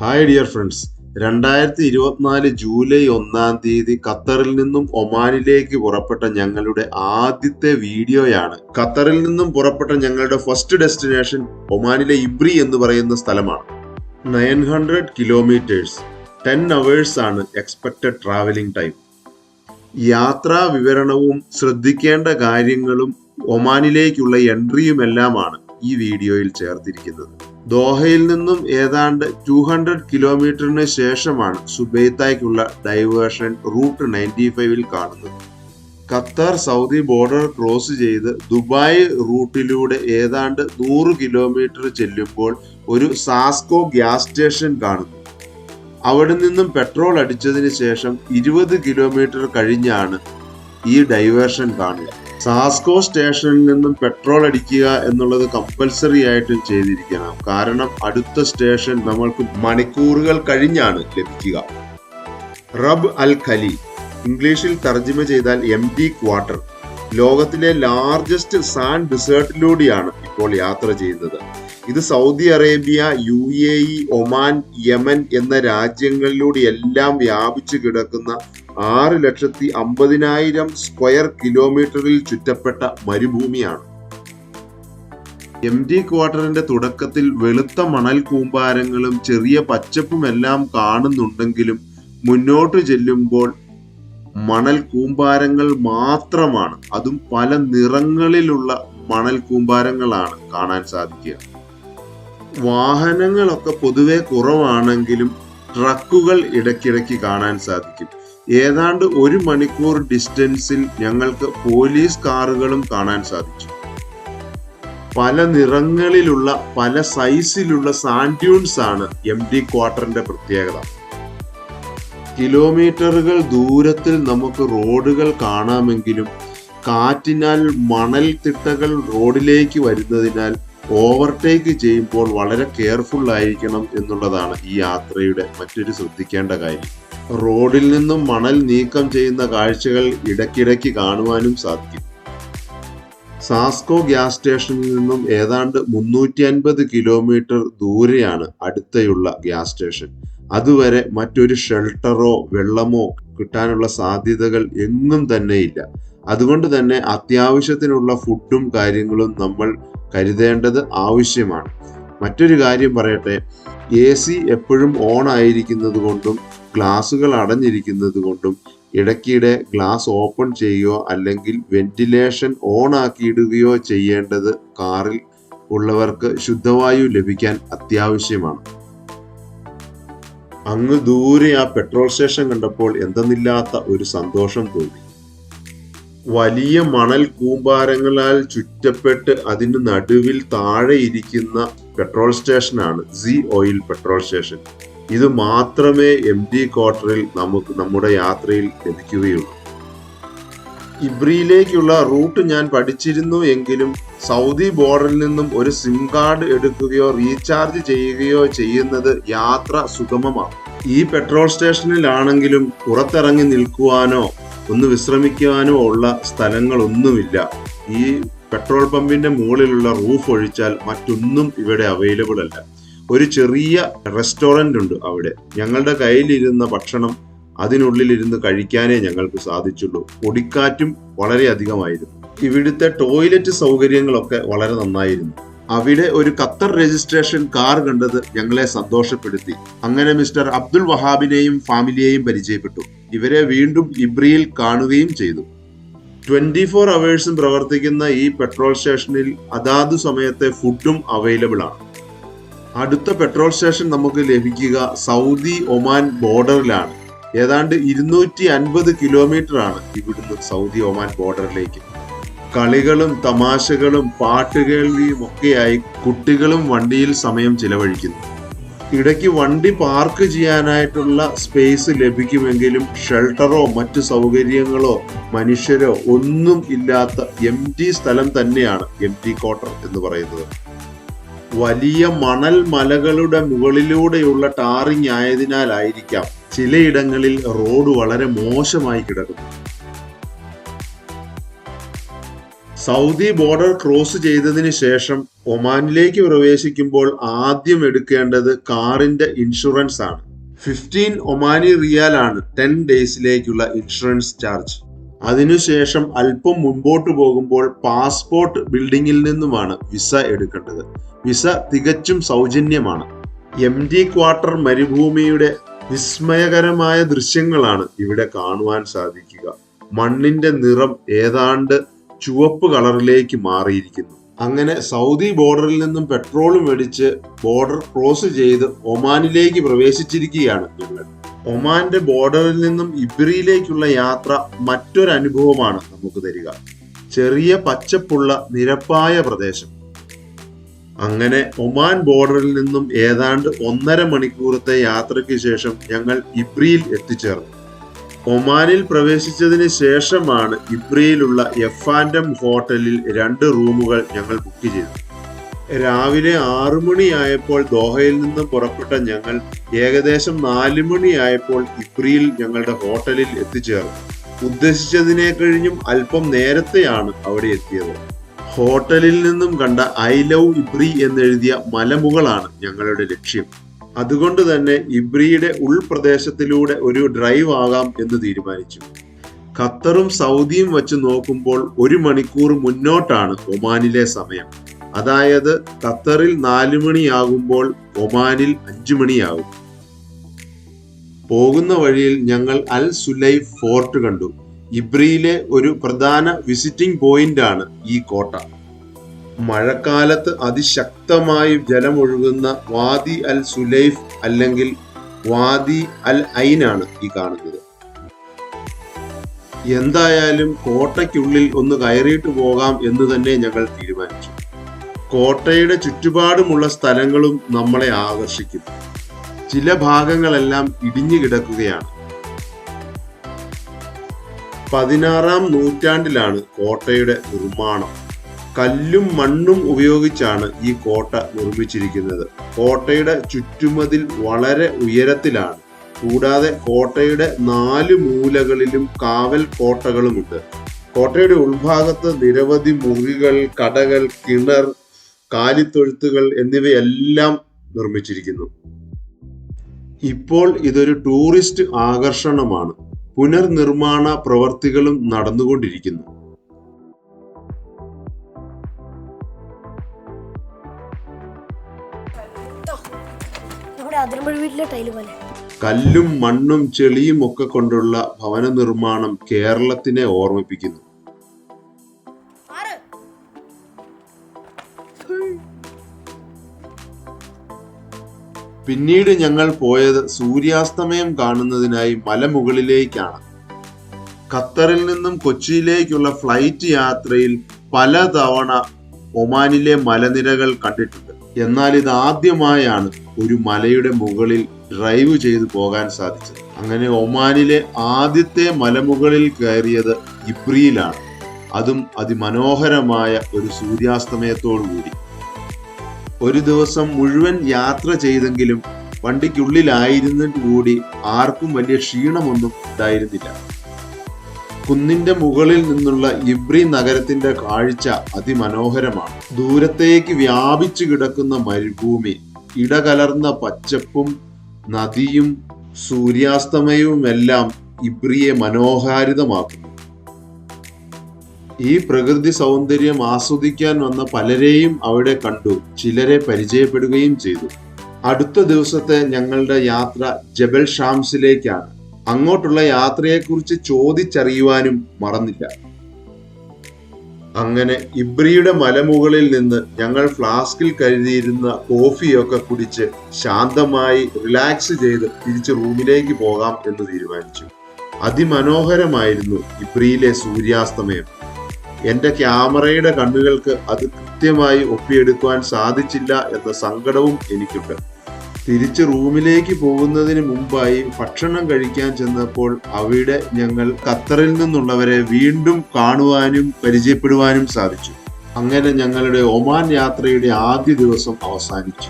Hi dear friends, 2024 July 1 ഖത്തറിൽ നിന്നും ഒമാനിലേക്ക് പുറപ്പെട്ട ഞങ്ങളുടെ ആദ്യത്തെ വീഡിയോയാണ്. ഖത്തറിൽ നിന്നും പുറപ്പെട്ട ഞങ്ങളുടെ ഫസ്റ്റ് ഡെസ്റ്റിനേഷൻ ഒമാനിലെ ഇബ്രി എന്ന് പറയുന്ന സ്ഥലമാണ്. 900 കിലോമീറ്റേഴ്സ്, 10 hours ആണ് എക്സ്പെക്റ്റഡ് ട്രാവലിംഗ് ടൈം. യാത്രാ വിവരണവും ശ്രദ്ധിക്കേണ്ട കാര്യങ്ങളും ഒമാനിലേക്കുള്ള എൻട്രിയുമെല്ലാമാണ് ഈ വീഡിയോയിൽ ചേർത്തിരിക്കുന്നത്. ദോഹയിൽ നിന്നും ഏതാണ്ട് 200 കിലോമീറ്ററിന് ശേഷമാണ് സുബൈത്തായ്ക്കുള്ള ഡൈവേർഷൻ റൂട്ട് 95-ൽ കാണുന്നത്. ഖത്തർ സൗദി ബോർഡർ ക്രോസ് ചെയ്ത് ദുബായ് റൂട്ടിലൂടെ ഏതാണ്ട് 100 കിലോമീറ്റർ ചെല്ലുമ്പോൾ ഒരു സാസ്കോ ഗ്യാസ് സ്റ്റേഷൻ കാണുന്നു. അവിടെ നിന്നും പെട്രോൾ അടിച്ചതിന് ശേഷം 20 കിലോമീറ്റർ കഴിഞ്ഞാണ് ഈ ഡൈവേർഷൻ കാണുക. സാസ്കോ സ്റ്റേഷനിൽ നിന്നും പെട്രോൾ അടിക്കുക എന്നുള്ളത് കമ്പൽസറി ആയിട്ടും ചെയ്തിരിക്കണം. കാരണം അടുത്ത സ്റ്റേഷൻ നമ്മൾക്ക് മണിക്കൂറുകൾ കഴിഞ്ഞാണ് ലഭിക്കുക. റബ് അൽ ഖലി, ഇംഗ്ലീഷിൽ തർജ്ജിമ ചെയ്താൽ എംടി ക്വാർട്ടർ. ലോകത്തിലെ ലാർജസ്റ്റ് സാൻഡ് ഡിസേർട്ടിലൂടെയാണ് ഇപ്പോൾ യാത്ര ചെയ്യുന്നത്. ഇത് Saudi Arabia, UAE, Oman, Yemen എന്ന രാജ്യങ്ങളിലൂടെ എല്ലാം വ്യാപിച്ചു കിടക്കുന്ന 6,50,000 സ്ക്വയർ കിലോമീറ്ററിൽ ചുറ്റപ്പെട്ട മരുഭൂമിയാണ്. MT ക്വാർട്ടറിന്റെ തുടക്കത്തിൽ വെളുത്ത മണൽ കൂമ്പാരങ്ങളും ചെറിയ പച്ചപ്പുമെല്ലാം കാണുന്നുണ്ടെങ്കിലും മുന്നോട്ട് ചെല്ലുമ്പോൾ മണൽ കൂമ്പാരങ്ങൾ മാത്രമാണ്. അതും പല നിറങ്ങളിലുള്ള മണൽ കൂമ്പാരങ്ങളാണ് കാണാൻ സാധിക്കുക. വാഹനങ്ങളൊക്കെ പൊതുവെ കുറവാണെങ്കിലും ട്രക്കുകൾ ഇടയ്ക്കിടയ്ക്ക് കാണാൻ സാധിക്കും. ഏതാണ്ട് 1 മണിക്കൂർ ഡിസ്റ്റൻസിൽ ഞങ്ങൾക്ക് പോലീസ് കാറുകളും കാണാൻ സാധിച്ചു. പല നിറങ്ങളിലുള്ള പല സൈസിലുള്ള സാൻഡ് ഡ്യൂൺസ് ആണ് MT ക്വാർട്ടറിന്റെ പ്രത്യേകത. കിലോമീറ്ററുകൾ ദൂരത്തിൽ നമുക്ക് റോഡുകൾ കാണാമെങ്കിലും കാറ്റിനാൽ മണൽ തിട്ടകൾ റോഡിലേക്ക് വരുന്നതിനാൽ ഓവർടേക്ക് ചെയ്യുമ്പോൾ വളരെ കെയർഫുൾ ആയിരിക്കണം എന്നുള്ളതാണ് ഈ യാത്രയുടെ മറ്റൊരു ശ്രദ്ധിക്കേണ്ട കാര്യം. റോഡിൽ നിന്നും മണൽ നീക്കം ചെയ്യുന്ന കാഴ്ചകൾ ഇടയ്ക്കിടയ്ക്ക് കാണുവാനും സാധിക്കും. സാസ്കോ ഗ്യാസ് സ്റ്റേഷനിൽ നിന്നും ഏതാണ്ട് 350 കിലോമീറ്റർ ദൂരെയാണ് അടുത്തുള്ള ഗ്യാസ് സ്റ്റേഷൻ. അതുവരെ മറ്റൊരു ഷെൽട്ടറോ വെള്ളമോ കിട്ടാനുള്ള സാധ്യതകൾ എങ്ങും തന്നെയില്ല. അതുകൊണ്ട് തന്നെ അത്യാവശ്യത്തിനുള്ള ഫുഡും കാര്യങ്ങളും നമ്മൾ കരുതേണ്ടത് ആവശ്യമാണ്. മറ്റൊരു കാര്യം പറയട്ടെ, AC എപ്പോഴും ഓൺ ആയിരിക്കുന്നത് കൊണ്ടും ഗ്ലാസുകൾ അടഞ്ഞിരിക്കുന്നത് കൊണ്ടും ഇടയ്ക്കിടെ ഗ്ലാസ് ഓപ്പൺ ചെയ്യുകയോ അല്ലെങ്കിൽ വെന്റിലേഷൻ ഓൺ ആക്കിയിടുകയോ ചെയ്യേണ്ടത് കാറിൽ ഉള്ളവർക്ക് ശുദ്ധവായു ലഭിക്കാൻ അത്യാവശ്യമാണ്. അങ്ങ് ദൂരെ ആ പെട്രോൾ സ്റ്റേഷൻ കണ്ടപ്പോൾ എന്തെന്നില്ലാത്ത ഒരു സന്തോഷം തോന്നി. വലിയ മണൽ കൂമ്പാരങ്ങളാൽ ചുറ്റപ്പെട്ട് അതിന് നടുവിൽ താഴെ ഇരിക്കുന്ന പെട്രോൾ സ്റ്റേഷനാണ് സി ഓയിൽ പെട്രോൾ സ്റ്റേഷൻ. ഇത് മാത്രമേ MT ക്വാർട്ടറിൽ നമുക്ക് നമ്മുടെ യാത്രയിൽ ലഭിക്കുകയുള്ളൂ. ഇബ്രിയിലേക്കുള്ള റൂട്ട് ഞാൻ പഠിച്ചിരുന്നു എങ്കിലും സൗദി ബോർഡറിൽ നിന്നും ഒരു സിം കാർഡ് എടുക്കുകയോ റീചാർജ് ചെയ്യുകയോ ചെയ്യുന്നത് യാത്ര സുഗമമാണ്. ഈ പെട്രോൾ സ്റ്റേഷനിലാണെങ്കിലും പുറത്തിറങ്ങി നിൽക്കുവാനോ ഒന്ന് വിശ്രമിക്കുവാനോ ഉള്ള സ്ഥലങ്ങളൊന്നുമില്ല. ഈ പെട്രോൾ പമ്പിന്റെ മുകളിലുള്ള റൂഫ് ഒഴിച്ചാൽ മറ്റൊന്നും ഇവിടെ അവൈലബിൾ അല്ല. ഒരു ചെറിയ റെസ്റ്റോറന്റ് ഉണ്ട് അവിടെ. ഞങ്ങളുടെ കയ്യിലിരുന്ന ഭക്ഷണം അതിനുള്ളിലിരുന്ന് കഴിക്കാനേ ഞങ്ങൾക്ക് സാധിച്ചുള്ളൂ. പൊടിക്കാറ്റും വളരെ അധികമായിരുന്നു. ഇവിടുത്തെ ടോയ്ലറ്റ് സൗകര്യങ്ങളൊക്കെ വളരെ നന്നായിരുന്നു. അവിടെ ഒരു ഖത്തർ രജിസ്ട്രേഷൻ കാർ കണ്ടത് ഞങ്ങളെ സന്തോഷപ്പെടുത്തി. അങ്ങനെ മിസ്റ്റർ അബ്ദുൽ വഹാബിനെയും ഫാമിലിയെയും പരിചയപ്പെട്ടു. ഇവരെ വീണ്ടും ഇബ്രിയിൽ കാണുകയും ചെയ്തു. 24 hours പ്രവർത്തിക്കുന്ന ഈ പെട്രോൾ സ്റ്റേഷനിൽ അതാതു സമയത്തെ ഫുഡും അവൈലബിൾ ആണ്. അടുത്ത പെട്രോൾ സ്റ്റേഷൻ നമുക്ക് ലഭിക്കുക സൗദി ഒമാൻ ബോർഡറിലാണ്. ഏതാണ്ട് 250 കിലോമീറ്റർ ആണ് ഇവിടുന്ന് സൗദി ഒമാൻ ബോർഡറിലേക്ക്. കളികളും തമാശകളും പാട്ടുകേൾവിയും ഒക്കെയായി കുട്ടികളും വണ്ടിയിൽ സമയം ചിലവഴിക്കുന്നു. ഇടയ്ക്ക് വണ്ടി പാർക്ക് ചെയ്യാനായിട്ടുള്ള സ്പേസ് ലഭിക്കുമെങ്കിലും ഷെൽട്ടറോ മറ്റു സൗകര്യങ്ങളോ മനുഷ്യരോ ഒന്നും ഇല്ലാത്ത MT സ്ഥലം തന്നെയാണ് MT ക്വാർട്ടർ എന്ന് പറയുന്നത്. വലിയ മണൽ മലകളുടെ മുകളിലൂടെയുള്ള ടാറിങ് ആയതിനാലായിരിക്കാം ചിലയിടങ്ങളിൽ റോഡ് വളരെ മോശമായി കിടക്കുന്നു. സൗദി ബോർഡർ ക്രോസ് ചെയ്തതിന് ശേഷം ഒമാനിലേക്ക് പ്രവേശിക്കുമ്പോൾ ആദ്യം എടുക്കേണ്ടത് കാറിന്റെ ഇൻഷുറൻസ് ആണ്. 15 ഒമാനി റിയാൽ ആണ് 10 ഡേയ്സിലേക്കുള്ള ഇൻഷുറൻസ് ചാർജ്. അതിനുശേഷം അല്പം മുൻപോട്ട് പോകുമ്പോൾ പാസ്പോർട്ട് ബിൽഡിങ്ങിൽ നിന്നുമാണ് വിസ എടുക്കേണ്ടത്. വിസ തികച്ചും സൗജന്യമാണ്. MD ക്വാർട്ടർ മരുഭൂമിയുടെ വിസ്മയകരമായ ദൃശ്യങ്ങളാണ് ഇവിടെ കാണുവാൻ സാധിക്കുക. മണ്ണിന്റെ നിറം ഏതാണ്ട് ചുവപ്പ് കളറിലേക്ക് മാറിയിരിക്കുന്നു. അങ്ങനെ സൗദി ബോർഡറിൽ നിന്നും പെട്രോൾ മേടിച്ച് ബോർഡർ ക്രോസ് ചെയ്ത് ഒമാനിലേക്ക് പ്രവേശിച്ചിരിക്കുകയാണ് ഞങ്ങൾ. ഒമാന്റെ ബോർഡറിൽ നിന്നും ഇബ്രിയിലേക്കുള്ള യാത്ര മറ്റൊരനുഭവമാണ് നമുക്ക് തരിക. ചെറിയ പച്ചപ്പുള്ള നിരപ്പായ പ്രദേശം. അങ്ങനെ ഒമാൻ ബോർഡറിൽ നിന്നും ഏതാണ്ട് 1.5 മണിക്കൂറത്തെ യാത്രയ്ക്ക് ശേഷം ഞങ്ങൾ ഇബ്രിയിൽ എത്തിച്ചേർന്നു. ഒമാനിൽ പ്രവേശിച്ചതിന് ശേഷമാണ് ഇബ്രിയിലുള്ള എഫാൻഡം ഹോട്ടലിൽ 2 റൂമുകൾ ഞങ്ങൾ ബുക്ക് ചെയ്തു. രാവിലെ 6 മണിയായപ്പോൾ ദോഹയിൽ നിന്നും പുറപ്പെട്ട ഞങ്ങൾ ഏകദേശം 4 മണിയായപ്പോൾ ഇബ്രിയിൽ ഞങ്ങളുടെ ഹോട്ടലിൽ എത്തിച്ചേർന്നു. ഉദ്ദേശിച്ചതിനെ കഴിഞ്ഞും അല്പം നേരത്തെയാണ് അവിടെ എത്തിയത്. ഹോട്ടലിൽ നിന്നും കണ്ട ഐ ലവ് ഇബ്രി എന്നെഴുതിയ മലമുകളാണ് ഞങ്ങളുടെ ലക്ഷ്യം. അതുകൊണ്ട് തന്നെ ഇബ്രിയുടെ ഉൾപ്രദേശത്തിലൂടെ ഒരു ഡ്രൈവ് ആകാം എന്ന് തീരുമാനിച്ചു. ഖത്തറും സൗദിയും വച്ച് നോക്കുമ്പോൾ 1 മണിക്കൂർ മുന്നോട്ടാണ് ഒമാനിലെ സമയം. അതായത് ഖത്തറിൽ 4 മണിയാകുമ്പോൾ ഒമാനിൽ 5 മണിയാകും. പോകുന്ന വഴിയിൽ ഞങ്ങൾ അൽ സുലൈഫ് ഫോർട്ട് കണ്ടു. ഇബ്രിയിലെ ഒരു പ്രധാന വിസിറ്റിംഗ് പോയിന്റ് ആണ് ഈ കോട്ട. മഴക്കാലത്ത് അതിശക്തമായി ജലമൊഴുകുന്ന വാദി അൽ സുലൈഫ് അല്ലെങ്കിൽ വാദി അൽ ഐനാണ് ഈ കാണുന്നത്. എന്തായാലും കോട്ടയ്ക്കുള്ളിൽ ഒന്ന് കയറിയിട്ട് പോകാം എന്ന് തന്നെ ഞങ്ങൾ തീരുമാനിച്ചു. കോട്ടയുടെ ചുറ്റുപാടുമുള്ള സ്ഥലങ്ങളും നമ്മളെ ആകർഷിക്കും. ചില ഭാഗങ്ങളെല്ലാം ഇടിഞ്ഞു കിടക്കുകയാണ്. 16-ാം നൂറ്റാണ്ടിലാണ് കോട്ടയുടെ നിർമ്മാണം. കല്ലും മണ്ണും ഉപയോഗിച്ചാണ് ഈ കോട്ട നിർമ്മിച്ചിരിക്കുന്നത്. കോട്ടയുടെ ചുറ്റുമതിൽ വളരെ ഉയരത്തിലാണ്. കൂടാതെ കോട്ടയുടെ 4 മൂലകളിലും കാവൽ കോട്ടകളുമുണ്ട്. കോട്ടയുടെ ഉൾഭാഗത്ത് നിരവധി മുറികൾ, കടകൾ, കിണർ, കാലിത്തൊഴുത്തുകൾ എന്നിവയെല്ലാം നിർമ്മിച്ചിരിക്കുന്നു. ഇപ്പോൾ ഇതൊരു ടൂറിസ്റ്റ് ആകർഷണമാണ്. പുനർനിർമ്മാണ പ്രവർത്തികളും നടന്നുകൊണ്ടിരിക്കുന്നു. കല്ലും മണ്ണും ചെളിയും ഒക്കെ കൊണ്ടുള്ള ഭവന നിർമ്മാണം കേരളത്തിനെ ഓർമ്മിപ്പിക്കുന്നു. പിന്നീട് ഞങ്ങൾ പോയത് സൂര്യാസ്തമയം കാണുന്നതിനായി മലമുകളിലേക്കാണ്. ഖത്തറിൽ നിന്നും കൊച്ചിയിലേക്കുള്ള ഫ്ലൈറ്റ് യാത്രയിൽ പലതവണ ഒമാനിലെ മലനിരകൾ കണ്ടിട്ടുണ്ട്. എന്നാൽ ഇത് ആദ്യമായാണ് ഒരു മലയുടെ മുകളിൽ ഡ്രൈവ് ചെയ്തു പോകാൻ സാധിച്ചത്. അങ്ങനെ ഒമാനിലെ ആദ്യത്തെ മലമുകളിൽ കയറിയത് ഇബ്രിയിലാണ്. അതും അതിമനോഹരമായ ഒരു സൂര്യാസ്തമയത്തോടുകൂടി. ഒരു ദിവസം മുഴുവൻ യാത്ര ചെയ്തെങ്കിലും വണ്ടിക്കുള്ളിലായിരുന്നിട്ട് കൂടി ആർക്കും വലിയ ക്ഷീണമൊന്നും ഉണ്ടായിരുന്നില്ല. കുന്നിന്റെ മുകളിൽ നിന്നുള്ള ഇബ്രി നഗരത്തിന്റെ കാഴ്ച അതിമനോഹരമാണ്. ദൂരത്തേക്ക് വ്യാപിച്ചു കിടക്കുന്ന മരുഭൂമി, ഇടകലർന്ന പച്ചപ്പും നദിയും സൂര്യാസ്തമയവുമെല്ലാം ഇബ്രിയെ മനോഹാരിതമാക്കുന്നു. ഈ പ്രകൃതി സൗന്ദര്യം ആസ്വദിക്കാൻ വന്ന പലരെയും അവിടെ കണ്ടു, ചിലരെ പരിചയപ്പെടുകയും ചെയ്തു. അടുത്ത ദിവസത്തെ ഞങ്ങളുടെ യാത്ര ജബൽ ഷാംസിലേക്കാണ്. അങ്ങോട്ടുള്ള യാത്രയെക്കുറിച്ച് ചോദിച്ചറിയുവാനും മറന്നില്ല. അങ്ങനെ ഇബ്രിയുടെ മലമുകളിൽ നിന്ന് ഞങ്ങൾ ഫ്ലാസ്കിൽ കരുതിയിരുന്ന കോഫിയൊക്കെ കുടിച്ച് ശാന്തമായി റിലാക്സ് ചെയ്ത് തിരിച്ച് റൂമിലേക്ക് പോകാം എന്ന് തീരുമാനിച്ചു. അതിമനോഹരമായിരുന്നു ഇബ്രിയിലെ സൂര്യാസ്തമയം. എന്റെ ക്യാമറയുടെ കണ്ണുകൾക്ക് അത് കൃത്യമായി ഒപ്പിയെടുക്കുവാൻ സാധിച്ചില്ല എന്ന സങ്കടവും എനിക്കുണ്ട്. തിരിച്ച് റൂമിലേക്ക് പോകുന്നതിന് മുമ്പായി ഭക്ഷണം കഴിക്കാൻ ചെന്നപ്പോൾ അവിടെ ഞങ്ങൾ ഖത്തറിൽ നിന്നുള്ളവരെ വീണ്ടും കാണുവാനും പരിചയപ്പെടുവാനും സാധിച്ചു. അങ്ങനെ ഞങ്ങളുടെ ഒമാൻ യാത്രയുടെ ആദ്യ ദിവസം അവസാനിച്ചു.